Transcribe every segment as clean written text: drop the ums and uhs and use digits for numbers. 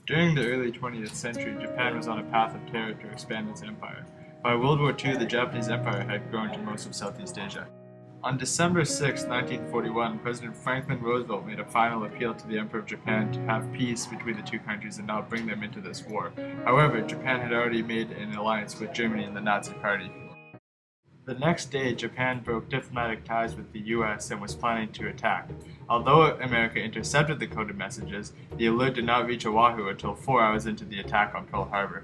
During the early 20th century, Japan was on a path of terror to expand its empire. By World War II, the Japanese Empire had grown to most of Southeast Asia. On December 6, 1941, President Franklin Roosevelt made a final appeal to the Emperor of Japan to have peace between the two countries and not bring them into this war. However, Japan had already made an alliance with Germany and the Nazi Party. The next day, Japan broke diplomatic ties with the US and was planning to attack. Although America intercepted the coded messages, the alert did not reach Oahu until 4 hours into the attack on Pearl Harbor.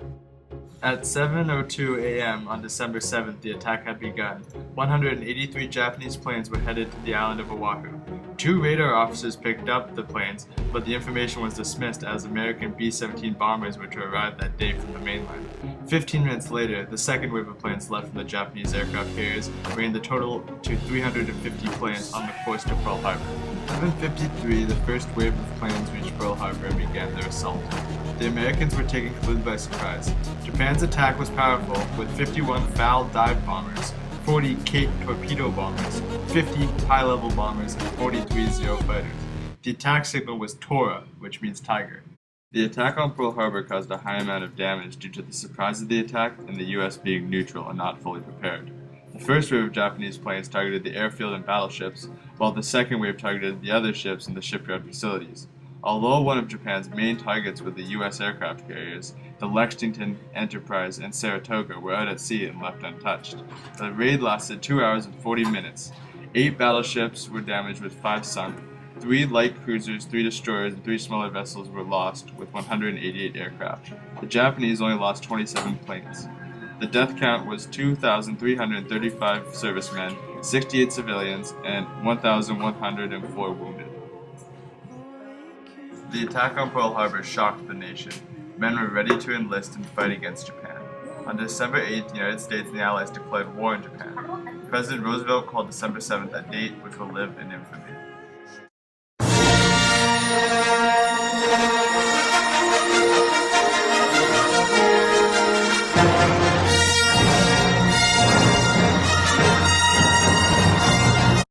At 7:02 a.m. on December 7th, the attack had begun. 183 Japanese planes were headed to the island of Oahu. Two radar officers picked up the planes, but the information was dismissed as American B-17 bombers were to arrive that day from the mainland. 15 minutes later, the second wave of planes left from the Japanese aircraft carriers, bringing the total to 350 planes on the course to Pearl Harbor. At 7:53, the first wave of planes reached Pearl Harbor and began their assault. The Americans were taken completely by surprise. Japan's attack was powerful, with 51 FAL dive bombers, 40 Kate torpedo bombers, 50 high-level bombers, and 43 Zero fighters. The attack signal was Tora, which means tiger. The attack on Pearl Harbor caused a high amount of damage due to the surprise of the attack and the US being neutral and not fully prepared. The first wave of Japanese planes targeted the airfield and battleships, while the second wave targeted the other ships and the shipyard facilities. Although one of Japan's main targets were the U.S. aircraft carriers, the Lexington, Enterprise, and Saratoga were out at sea and left untouched. The raid lasted 2 hours and 40 minutes. 8 battleships were damaged with 5 sunk. 3 light cruisers, 3 destroyers, and 3 smaller vessels were lost, with 188 aircraft. The Japanese only lost 27 planes. The death count was 2,335 servicemen, 68 civilians, and 1,104 wounded. The attack on Pearl Harbor shocked the nation. Men were ready to enlist and fight against Japan. On December 8th, the United States and the Allies declared war on Japan. President Roosevelt called December 7th a date which will live in infamy.